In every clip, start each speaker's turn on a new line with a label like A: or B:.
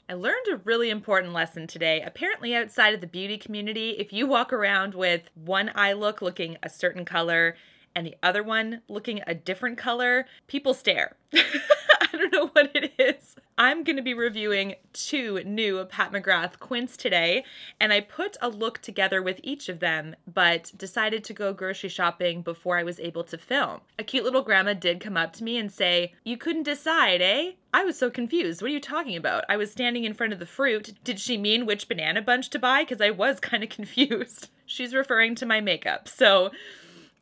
A: I learned a really important lesson today. Apparently outside of the beauty community, if you walk around with one eye look looking a certain color and the other one looking a different color, people stare. I don't know what it is. I'm going to be reviewing 2 new Pat McGrath Quints today, and I put a look together with each of them, but decided to go grocery shopping before I was able to film. A cute little grandma did come up to me and say, "You couldn't decide, eh?" I was so confused. What are you talking about? I was standing in front of the fruit. Did she mean which banana bunch to buy? Because I was kind of confused. She's referring to my makeup. So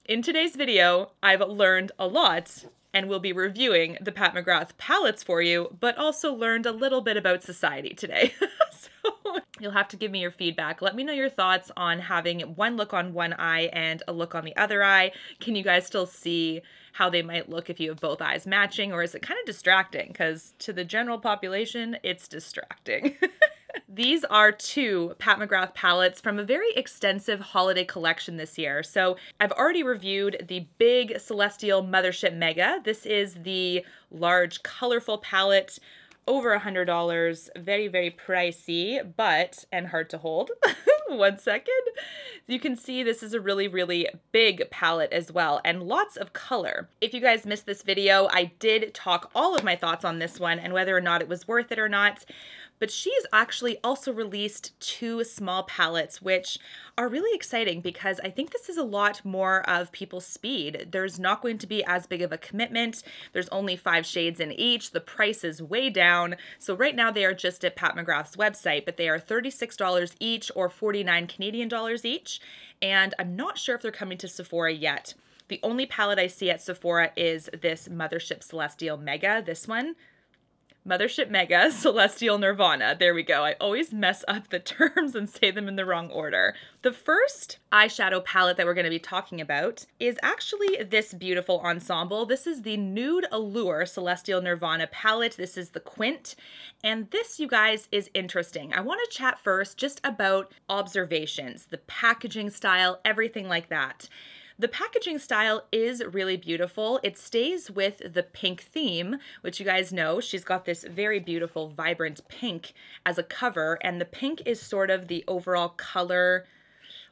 A: in today's video, I've learned a lot and we'll be reviewing the Pat McGrath palettes for you, but also learned a little bit about society today. So you'll have to give me your feedback. Let me know your thoughts on having one look on one eye and a look on the other eye. Can you guys still see how they might look if you have both eyes matching, or is it kind of distracting? Because to the general population, it's distracting. These are 2 Pat McGrath palettes from a very extensive holiday collection this year. So I've already reviewed the big Celestial Mothership Mega. This is the large, colorful palette, over $100, very, very pricey, but, and hard to hold. One second. You can see this is a really, really big palette as well, and lots of color. If you guys missed this video, I did talk all of my thoughts on this one and whether or not it was worth it or not. But she's actually also released 2 small palettes, which are really exciting because I think this is a lot more of people's speed. There's not going to be as big of a commitment. There's only 5 shades in each. The price is way down. So right now they are just at Pat McGrath's website, but they are $36 each or 49 Canadian dollars each. And I'm not sure if they're coming to Sephora yet. The only palette I see at Sephora is this Mothership Celestial Mega, this one. Mothership Mega Celestial Nirvana. There we go. I always mess up the terms and say them in the wrong order. The first eyeshadow palette that we're going to be talking about is actually this beautiful ensemble. This is the Nude Allure Celestial Nirvana palette. This is the Quint. And this, you guys, is interesting. I want to chat first just about observations, the packaging style, everything like that. The packaging style is really beautiful. It stays with the pink theme, which you guys know, she's got this very beautiful, vibrant pink as a cover, and the pink is sort of the overall color,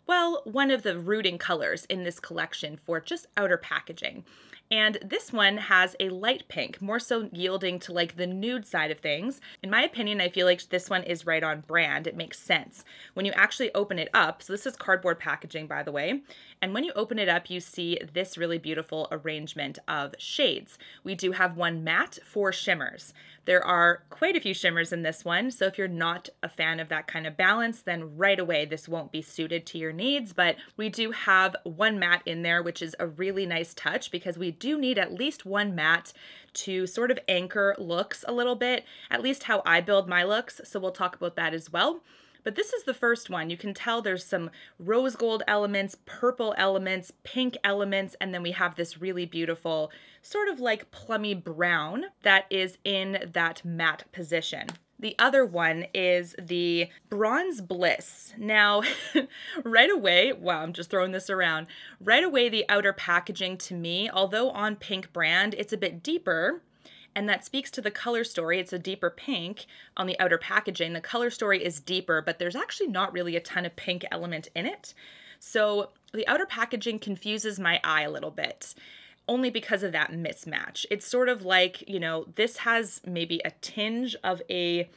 A: well, one of the rooting colors in this collection for just outer packaging. And this one has a light pink, more so yielding to like the nude side of things. In my opinion, I feel like this one is right on brand. It makes sense. When you actually open it up, so this is cardboard packaging, by the way, and when you open it up, you see this really beautiful arrangement of shades. We do have one matte, 4 shimmers. There are quite a few shimmers in this one, so if you're not a fan of that kind of balance, then right away this won't be suited to your needs, but we do have one matte in there, which is a really nice touch because we do need at least one matte to sort of anchor looks a little bit, at least how I build my looks, so we'll talk about that as well. But this is the first one. You can tell there's some rose gold elements, purple elements, pink elements, and then we have this really beautiful sort of like plummy brown that is in that matte position. The other one is the Bronze Bliss. Now, right away, wow, I'm just throwing this around. Right away, the outer packaging to me, although on pink brand, it's a bit deeper. And that speaks to the color story. It's a deeper pink on the outer packaging. The color story is deeper, but there's actually not really a ton of pink element in it. So the outer packaging confuses my eye a little bit, only because of that mismatch. It's sort of like, you know, this has maybe a tinge of a,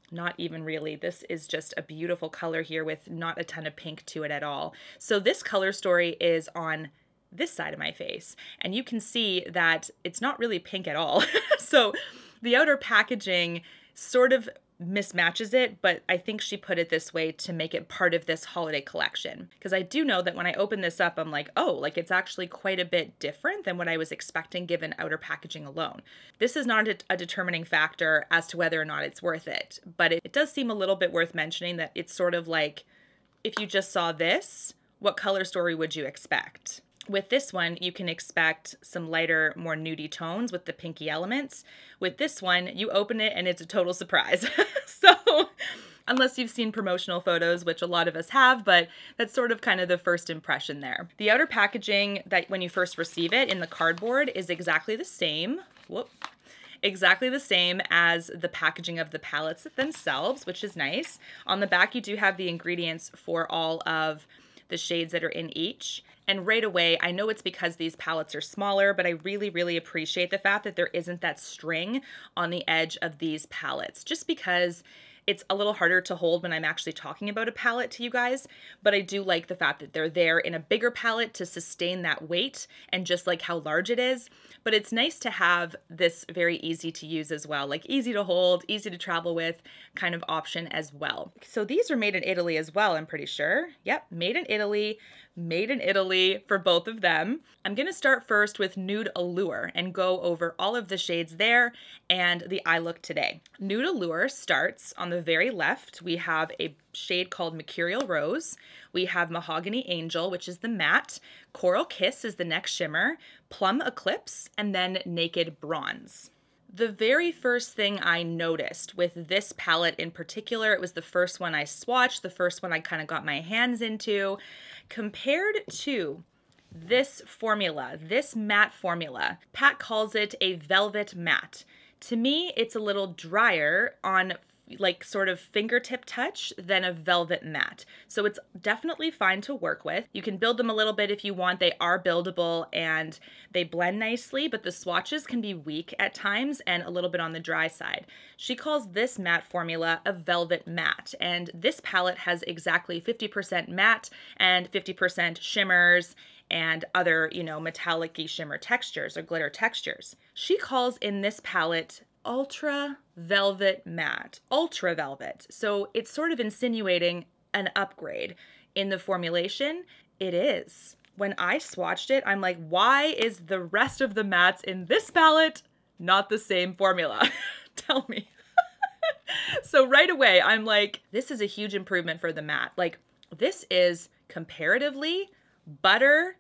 A: not even really, this is just a beautiful color here with not a ton of pink to it at all. So this color story is on this side of my face, and you can see that it's not really pink at all. So the outer packaging sort of mismatches it, but I think she put it this way to make it part of this holiday collection. Because I do know that when I open this up, I'm like, oh, like it's actually quite a bit different than what I was expecting given outer packaging alone. This is not a determining factor as to whether or not it's worth it, but it does seem a little bit worth mentioning that it's sort of like, if you just saw this, what color story would you expect? With this one, you can expect some lighter, more nudie tones with the pinky elements. With this one, you open it and it's a total surprise. So, unless you've seen promotional photos, which a lot of us have, but that's sort of kind of the first impression there. The outer packaging that when you first receive it in the cardboard is exactly the same. Whoop. exactly the same as the packaging of the palettes themselves, which is nice. On the back, you do have the ingredients for all of the shades that are in each. And right away, I know it's because these palettes are smaller, but I really, really appreciate the fact that there isn't that string on the edge of these palettes, just because it's a little harder to hold when I'm actually talking about a palette to you guys, but I do like the fact that they're there in a bigger palette to sustain that weight and just like how large it is. But it's nice to have this very easy to use as well, like easy to hold, easy to travel with kind of option as well. So these are made in Italy as well, I'm pretty sure. Yep, made in Italy for both of them. I'm gonna start first with Nude Allure and go over all of the shades there and the eye look today. Nude Allure starts on the very left. We have a shade called Mercurial Rose. We have Mahogany Angel, which is the matte. Coral Kiss is the next shimmer. Plum Eclipse, and then Naked Bronze. The very first thing I noticed with this palette in particular, it was the first one I swatched, the first one I kind of got my hands into, compared to this formula, this matte formula. Pat calls it a velvet matte. To me, it's a little drier on like sort of fingertip touch than a velvet matte. So it's definitely fine to work with. You can build them a little bit if you want. They are buildable and they blend nicely, but the swatches can be weak at times and a little bit on the dry side. She calls this matte formula a velvet matte, and this palette has exactly 50% matte and 50% shimmers and other, you know, metallic-y shimmer textures or glitter textures. She calls in this palette Ultra Velvet Matte, Ultra Velvet. So it's sort of insinuating an upgrade in the formulation. It is. When I swatched it, I'm like, why is the rest of the mattes in this palette not the same formula? Tell me. So right away, I'm like, this is a huge improvement for the matte. Like, this is comparatively butter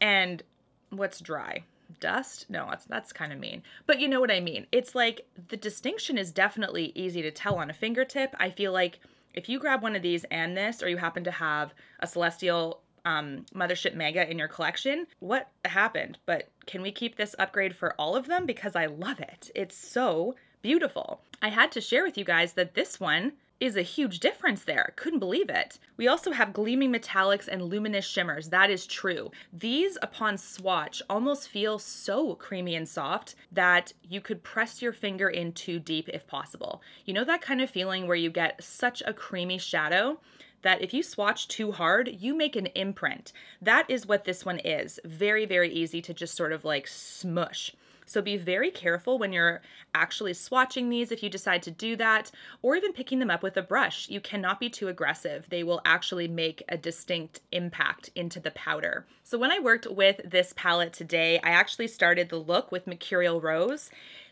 A: and what's dry? Dust? No, that's kind of mean. But you know what I mean. It's like the distinction is definitely easy to tell on a fingertip. I feel like if you grab one of these and this, or you happen to have a Celestial Mothership Mega in your collection, what happened? But can we keep this upgrade for all of them? Because I love it. It's so beautiful. I had to share with you guys that this one is a huge difference there. Couldn't believe it. We also have gleaming metallics and luminous shimmers. That is true. These upon swatch almost feel so creamy and soft that you could press your finger in too deep if possible. You know that kind of feeling where you get such a creamy shadow that if you swatch too hard, you make an imprint. That is what this one is. Very, very easy to just sort of like smush. So be very careful when you're actually swatching these if you decide to do that, or even picking them up with a brush. You cannot be too aggressive. They will actually make a distinct impact into the powder. So when I worked with this palette today, I actually started the look with Mercurial Rose,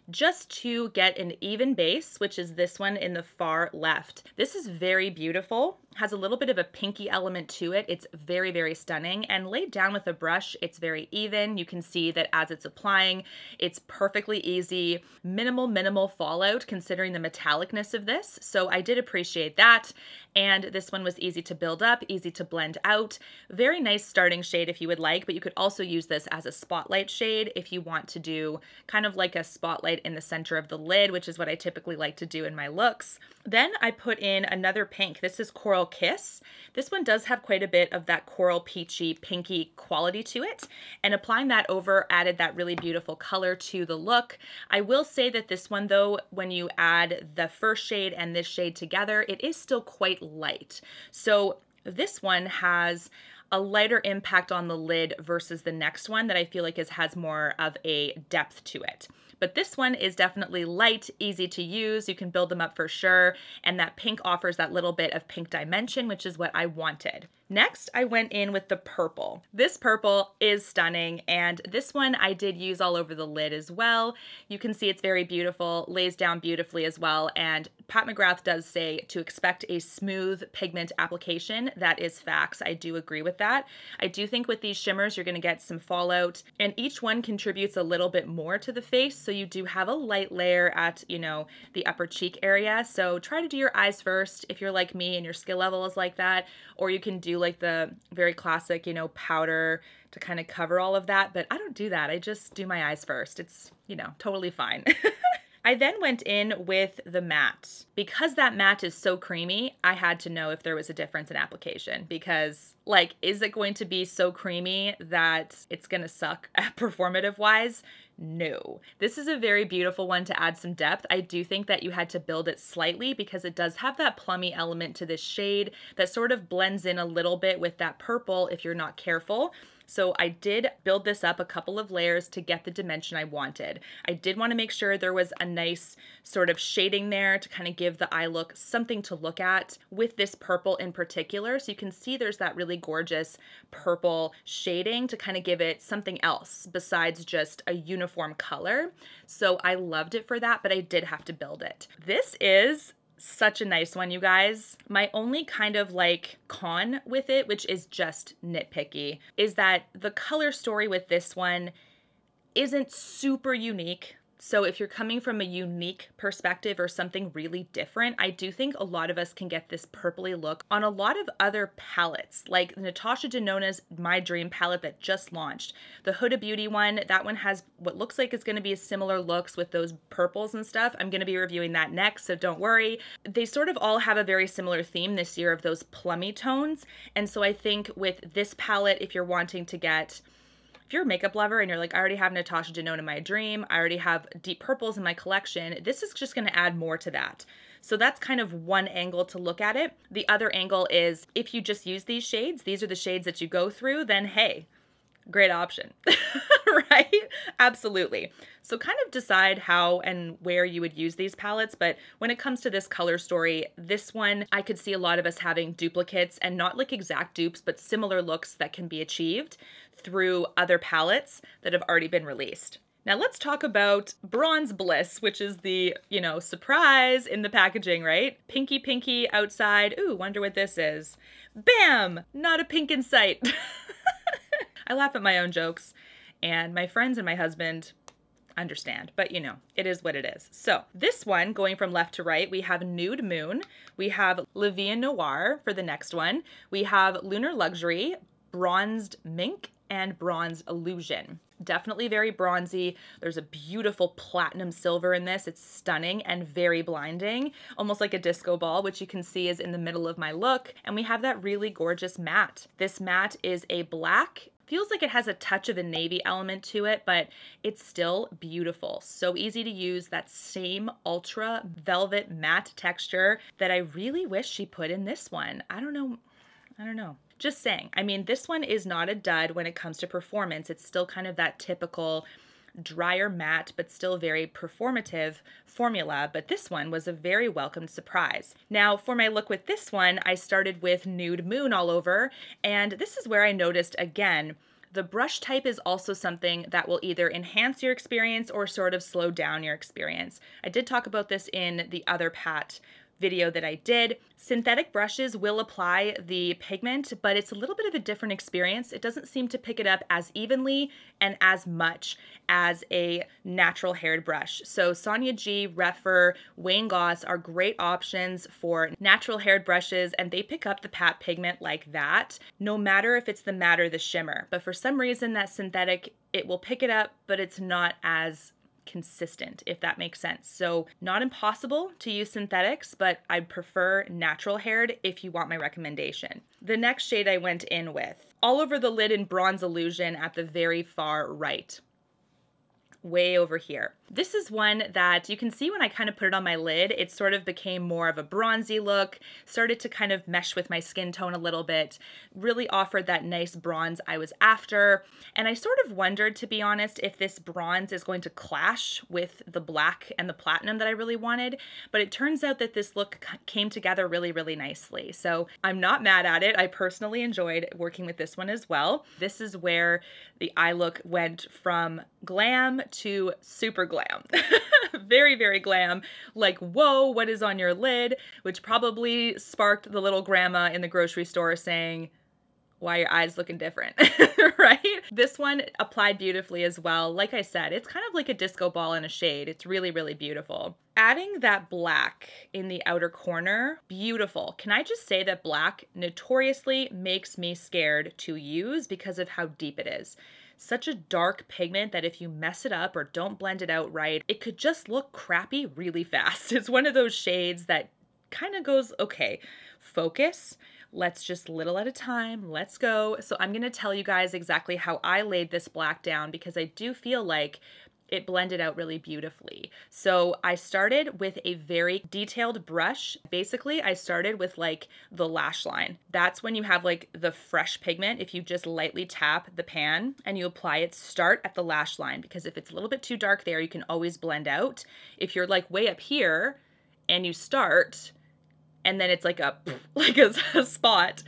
A: just to get an even base, which is this one in the far left. This is very beautiful, has a little bit of a pinky element to it. It's very, very stunning, and laid down with a brush, it's very even. You can see that as it's applying, it's perfectly easy, minimal fallout considering the metallicness of this. So I did appreciate that. And this one was easy to build up, easy to blend out. Very nice starting shade if you would like, but you could also use this as a spotlight shade if you want to do kind of like a spotlight in the center of the lid, which is what I typically like to do in my looks. Then I put in another pink. This is Coral Kiss. This one does have quite a bit of that coral peachy pinky quality to it, and applying that over added that really beautiful color to the look. I will say that this one though, when you add the first shade and this shade together, it is still quite light. So this one has a lighter impact on the lid versus the next one that I feel like has more of a depth to it. But this one is definitely light, easy to use. You can build them up for sure. And that pink offers that little bit of pink dimension, which is what I wanted. Next, I went in with the purple. This purple is stunning, and this one I did use all over the lid as well. You can see it's very beautiful, lays down beautifully as well, and Pat McGrath does say to expect a smooth pigment application. That is facts. I do agree with that. I do think with these shimmers, you're gonna get some fallout, and each one contributes a little bit more to the face, so you do have a light layer at, you know, the upper cheek area. So try to do your eyes first if you're like me and your skill level is like that, or you can do like the very classic, you know, powder to kind of cover all of that, but I don't do that. I just do my eyes first. It's, you know, totally fine. I then went in with the matte. Because that matte is so creamy, I had to know if there was a difference in application because, like, is it going to be so creamy that it's gonna suck performative wise? No. This is a very beautiful one to add some depth. I do think that you had to build it slightly because it does have that plummy element to this shade that sort of blends in a little bit with that purple if you're not careful. So I did build this up a couple of layers to get the dimension I wanted. I did want to make sure there was a nice sort of shading there to kind of give the eye look something to look at with this purple in particular. So you can see there's that really gorgeous purple shading to kind of give it something else besides just a uniform color. So I loved it for that, but I did have to build it. This is such a nice one, you guys. My only kind of like con with it, which is just nitpicky, is that the color story with this one isn't super unique. So if you're coming from a unique perspective or something really different, I do think a lot of us can get this purpley look on a lot of other palettes, like Natasha Denona's My Dream palette that just launched. The Huda Beauty one, that one has what looks like it's gonna be similar looks with those purples and stuff. I'm gonna be reviewing that next, so don't worry. They sort of all have a very similar theme this year of those plummy tones. And so I think with this palette, if you're wanting to get, if you're a makeup lover and you're like, I already have Natasha Denona My Dream, I already have deep purples in my collection, this is just gonna add more to that. So that's kind of one angle to look at it. The other angle is if you just use these shades, these are the shades that you go through, then hey, great option, right? Absolutely. So kind of decide how and where you would use these palettes, but when it comes to this color story, this one, I could see a lot of us having duplicates and not like exact dupes, but similar looks that can be achieved through other palettes that have already been released. Now let's talk about Bronze Bliss, which is the, you know, surprise in the packaging, right? Pinky pinky outside. Ooh, wonder what this is. Bam! Not a pink in sight. I laugh at my own jokes, and my friends and my husband understand, but you know, it is what it is. So this one, going from left to right, we have Nude Moon, we have La Vie Noir for the next one, we have Lunar Luxury, Bronzed Mink, and Bronzed Illusion. Definitely very bronzy. There's a beautiful platinum silver in this. It's stunning and very blinding, almost like a disco ball, which you can see is in the middle of my look. And we have that really gorgeous matte. This matte is a black. Feels like it has a touch of a navy element to it, but it's still beautiful. So easy to use, that same ultra velvet matte texture that I really wish she put in this one. I don't know. Just saying. I mean, this one is not a dud when it comes to performance. It's still kind of that typical drier matte, but still very performative formula. But this one was a very welcomed surprise. Now, for my look with this one, I started with Nude Moon all over, and this is where I noticed again, the brush type is also something that will either enhance your experience or sort of slow down your experience. I did talk about this in the other Pat video that I did. Synthetic brushes will apply the pigment, but it's a little bit of a different experience. It doesn't seem to pick it up as evenly and as much as a natural haired brush. So Sonia G, Repher, Wayne Goss are great options for natural haired brushes, and they pick up the Pat pigment like that, no matter if it's the matte or the shimmer. But for some reason that synthetic, it will pick it up, but it's not as consistent, if that makes sense. So not impossible to use synthetics, but I'd prefer natural haired if you want my recommendation. The next shade I went in with, all over the lid in Bronze Illusion at the very far right. Way over here. This is one that you can see when I kind of put it on my lid, it sort of became more of a bronzy look, started to kind of mesh with my skin tone a little bit, really offered that nice bronze I was after. And I sort of wondered, to be honest, if this bronze is going to clash with the black and the platinum that I really wanted, but it turns out that this look came together really, really nicely. So I'm not mad at it. I personally enjoyed working with this one as well. This is where the eye look went from glam to super glam. Very, very glam. Like, whoa, what is on your lid? Which probably sparked the little grandma in the grocery store saying, why are your eyes looking different, right? This one applied beautifully as well. Like I said, it's kind of like a disco ball in a shade. It's really, really beautiful. Adding that black in the outer corner, beautiful. Can I just say that black notoriously makes me scared to use because of how deep it is. such a dark pigment that if you mess it up or don't blend it out right, it could just look crappy really fast. It's one of those shades that kind of goes, okay, focus. Let's just little at a time. Let's go. So I'm going to tell you guys exactly how I laid this black down because I do feel like it blended out really beautifully. So I started with a very detailed brush. Basically, I started with like the lash line. That's when you have like the fresh pigment. If you just lightly tap the pan and you apply it, start at the lash line, because if it's a little bit too dark there, you can always blend out. If you're like way up here and you start and then it's like a spot,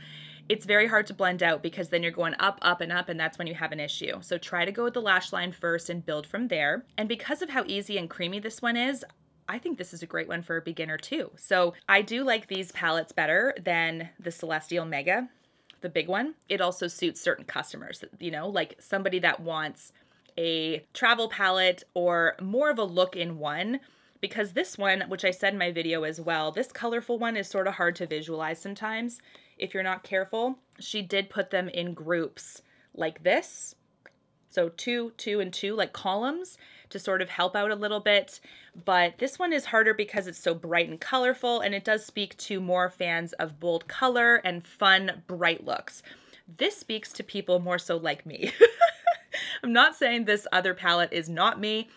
A: it's very hard to blend out because then you're going up, up, and up, and that's when you have an issue. So try to go with the lash line first and build from there. And because of how easy and creamy this one is, I think this is a great one for a beginner too. So I do like these palettes better than the Celestial Mega, the big one. It also suits certain customers, you know, like somebody that wants a travel palette or more of a look in one. Because this one, which I said in my video as well, this colorful one is sort of hard to visualize sometimes if you're not careful. She did put them in groups like this. So 2, 2, and 2, like columns, to sort of help out a little bit. But this one is harder because it's so bright and colorful, and it does speak to more fans of bold color and fun, bright looks. This speaks to people more so like me. I'm not saying this other palette is not me.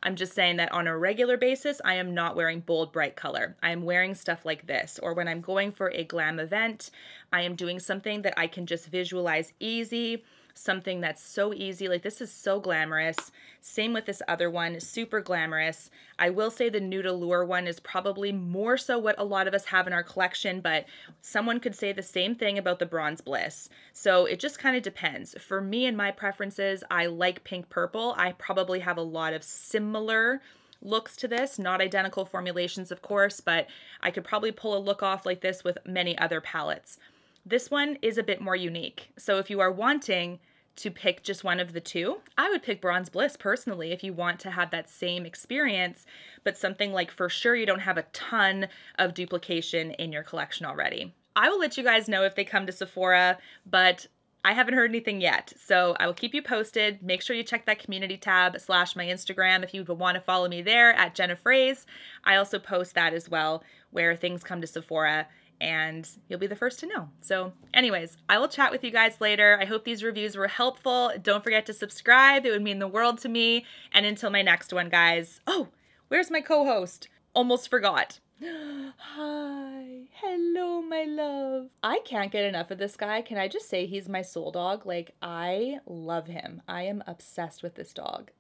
A: I'm just saying that on a regular basis, I am not wearing bold, bright color. I am wearing stuff like this, or when I'm going for a glam event, I am doing something that I can just visualize easy, something that's so easy. Like this is so glamorous. Same with this other one, super glamorous. I will say the Nude Allure one is probably more so what a lot of us have in our collection, but someone could say the same thing about the Bronze Bliss. So it just kind of depends. For me and my preferences, I like pink purple. I probably have a lot of similar looks to this, not identical formulations, of course, but I could probably pull a look off like this with many other palettes. This one is a bit more unique. So if you are wanting to pick just one of the two, I would pick Bronze Bliss personally if you want to have that same experience, but something like for sure you don't have a ton of duplication in your collection already. I will let you guys know if they come to Sephora, but I haven't heard anything yet. So I will keep you posted. Make sure you check that community tab / my Instagram if you would want to follow me there at JennaPhrase. I also post that as well, where things come to Sephora, and you'll be the first to know. So anyways, I will chat with you guys later. I hope these reviews were helpful. Don't forget to subscribe. It would mean the world to me. And until my next one, guys. Oh, where's my co-host? Almost forgot. Hi. Hello, my love. I can't get enough of this guy. Can I just say he's my soul dog? Like, I love him. I am obsessed with this dog.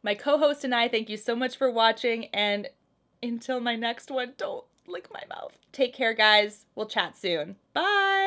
A: My co-host and I thank you so much for watching, and until my next one, don't lick my mouth. Take care, guys. We'll chat soon. Bye.